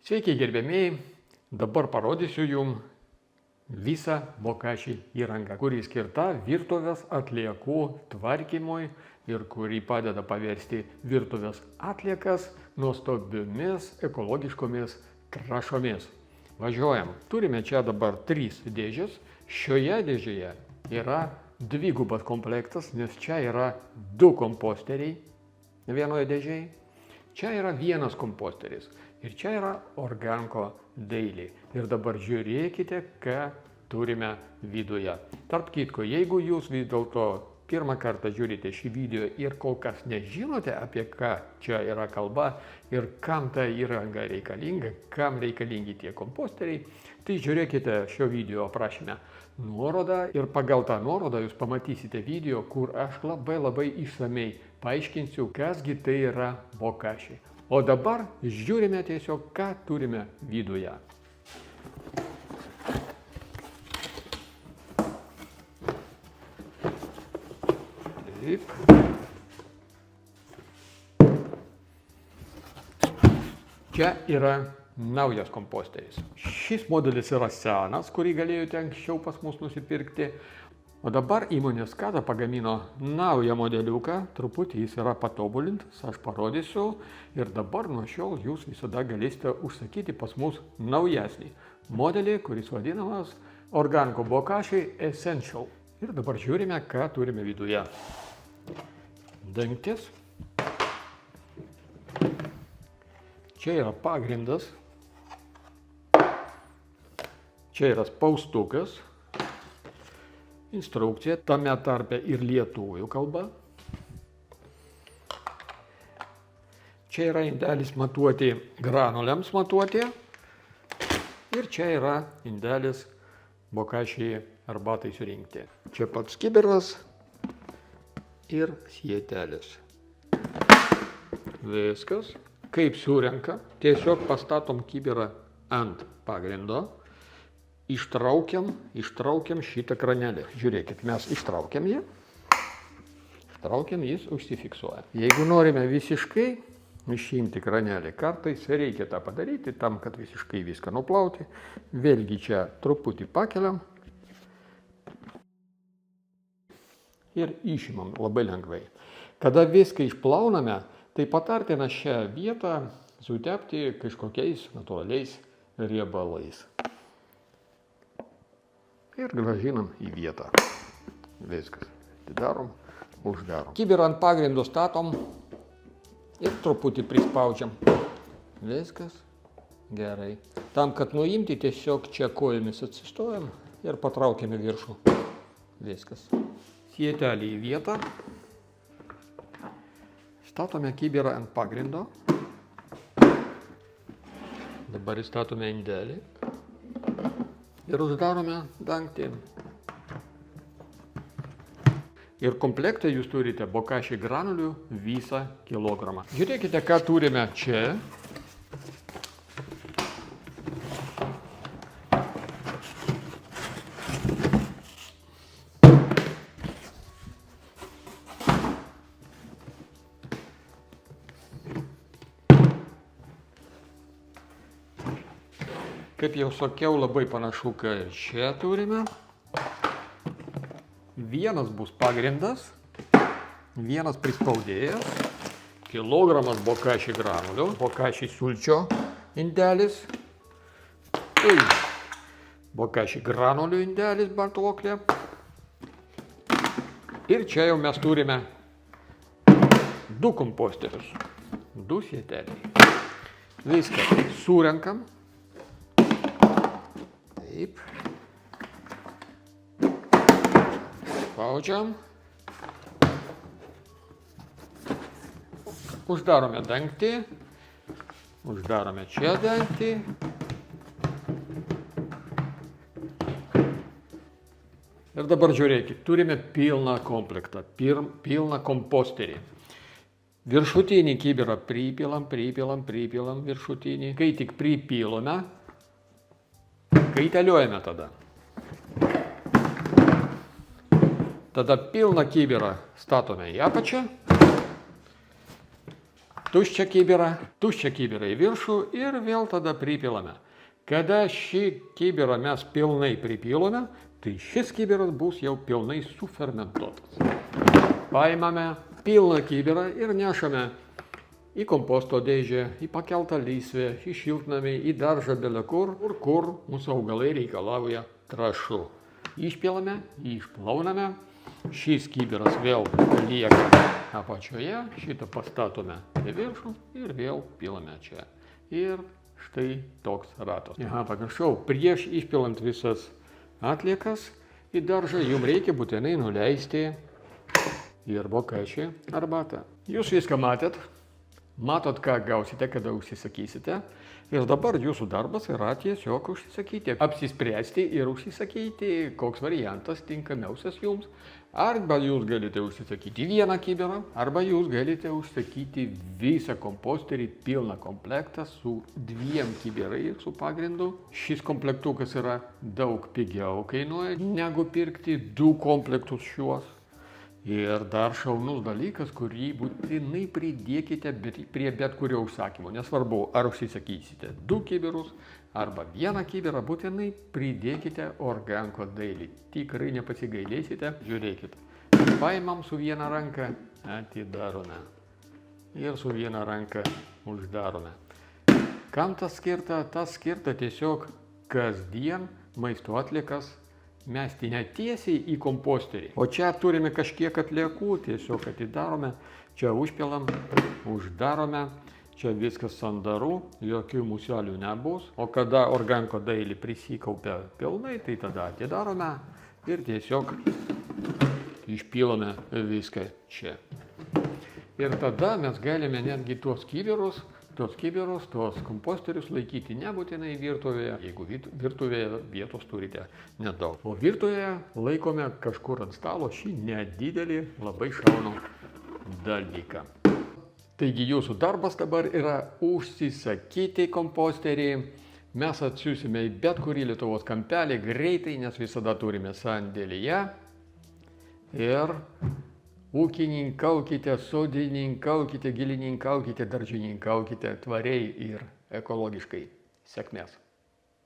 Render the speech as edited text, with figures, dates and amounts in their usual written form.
Sveiki gerbėmiai, dabar parodysiu jums visą Bokashi įrangą, kuri skirta virtuvės atliekų tvarkymui ir kuri padeda paversti virtuvės atliekas nuostabiomis ekologiškomis trąšomis. Važiuojam. Turime čia dabar 3 dėžės. Šioje dėžėje yra dvigubas komplektas, nes čia yra 2 komposteriai vienoje dėžėje. Čia yra vienas komposteris ir čia yra Organko Daily. Ir dabar žiūrėkite, ką turime viduje. Tarp kitko, jeigu jūs vis dėlto pirmą kartą žiūrite šį video ir kol kas nežinote, apie ką čia yra kalba ir kam ta įranga reikalinga, kam reikalingi tie komposteriai, tai žiūrėkite šio video aprašyme nuorodą ir pagal tą nuorodą jūs pamatysite video, kur aš labai išsamei paaiškinsiu, kasgi tai yra Bokashi. O dabar žiūrime tiesiog, ką turime viduje. Taip. Čia yra naujas komposteris. Šis modelis yra senas, kurį galėjote anksčiau pas mus nusipirkti. O dabar įmonė Skada pagamino naują modeliuką, truputį jis yra patobulintas, aš parodysiu. Ir dabar nuo šiol jūs visada galėsite užsakyti pas mus naujesnį modelį, kuris vadinamas Organko Bokashi Essential. Ir dabar žiūrime, ką turime viduje. Dangtis. Čia yra pagrindas. Čia yra spaustukas. Instrukcija, tame tarpe ir lietuvių kalba. Čia yra indelis matuoti granuliams matuoti. Ir čia yra indelis Bokashi arbatai surinkti. Čia pats kibiras ir sietelis. Viskas. Kaip surenka, tiesiog pastatom kibirą ant pagrindo. Ištraukiam šitą kranelį. Žiūrėkit, mes ištraukiam jį. Ištraukiam, jis užsifiksuoja. Jeigu norime visiškai išimti kranelį, kartais reikia tą padaryti, tam, kad visiškai viską nuplauti. Vėlgi čia truputį pakeliam. Ir išimam labai lengvai. Kada viską išplauname, tai patartina šią vietą sutepti kažkokiais natūraliais riebalais. Ir grąžinam į vietą. Viskas. Atidarom, uždarom. Kibirą ant pagrindo statom ir truputį prispaudžiam. Viskas gerai. Tam, kad nuimti, tiesiog čia kojomis atsistojam ir patraukiame viršų. Viskas. Sietelį į vietą. Statome kibirą ant pagrindo. Dabar įstatome indelį. Ir uždarome dangtį. Ir komplektą jūs turite Bokashi granulių visą kilogramą. Žiūrėkite, ką turime čia. Kaip jau sakiau, labai panašu, kad čia turime. Vienas bus pagrindas, vienas prispaudėjas, kilogramas Bokashi granulių, Bokashi sulčio indelis, Bokashi granulių indelis bartuoklė. Ir čia jau mes turime 2 komposterius, 2 sieteliai. Viską surenkam. Taip. Spaudžiam. Uždarome dangtį. Uždarome čia dangtį. Ir dabar žiūrėkit, turime pilną komplektą, pilną komposterį. Viršutinį kibirą pripilam viršutinį. Kai tik pripilome, kaitaliuojame tada. Tada pilną kibirą statome į apačią. tuščią kibirą į viršų ir vėl tada pripilame. Kada šį kibirą mes pilnai pripilome, tai šis kibiras bus jau pilnai sufermentuotas. Paimame pilną kibirą ir nešame į komposto dėžę, į pakeltą lysvę, į šiltnamį, į daržą belekur, kur mūsų augalai reikalauja trąšų. Išpilame, išplauname, šis kibiras vėl lieka apačioje, šitą pastatome į viršų ir vėl pilame čia. Ir štai toks ratas. Pamiršau, prieš išpilant visas atliekas į daržą jums reikia būtinai nuleisti ir bokačį arbatą. Jūs viską matėt. Matot, ką gausite, kada užsisakysite. Ir dabar jūsų darbas yra tiesiog užsisakyti. Apsispręsti ir užsisakyti, koks variantas tinkamiausias jums. Arba jūs galite užsisakyti vieną kibirą, arba jūs galite užsakyti visą komposterį, pilną komplektą su 2 kibirais su pagrindu. Šis komplektukas yra daug pigiau kainuoja, negu pirkti 2 komplektus šiuos. Ir dar šaunus dalykas, kurį būtinai pridėkite prie bet kurio užsakymo. Nesvarbu, ar užsisakysite 2 kibirus, arba 1 kibirą, būtinai pridėkite Organko Daily. Tikrai nepasigailėsite. Žiūrėkit. Paimam su viena ranka, atidarome. Ir su viena ranka uždarome. Kam tas skirta? Tas skirta tiesiog kasdien maisto atliekas mesti ne tiesiai į komposterį. O čia turime kažkiek atliekų, tiesiog atidarome, čia užpilam, uždarome, čia viskas sandaru, jokių muselių nebus. O kada Organko Daily prisikaupia pilnai, tai tada atidarome ir tiesiog išpilame viską čia. Ir tada mes galime netgi tuos kibirus, tuos komposterius laikyti nebūtinai virtuvėje, jeigu virtuvėje vietos turite nedaug. O virtuvėje laikome kažkur ant stalo šį nedidelį, labai šaunų dalyką. Taigi jūsų darbas dabar yra užsisakyti komposterį. Mes atsiųsime į bet kurį Lietuvos kampelį greitai, nes visada turime sandėlyje. Ir ūkininkaukite, sodininkaukite, gilininkaukite, daržininkaukite tvariai ir ekologiškai. Sėkmės.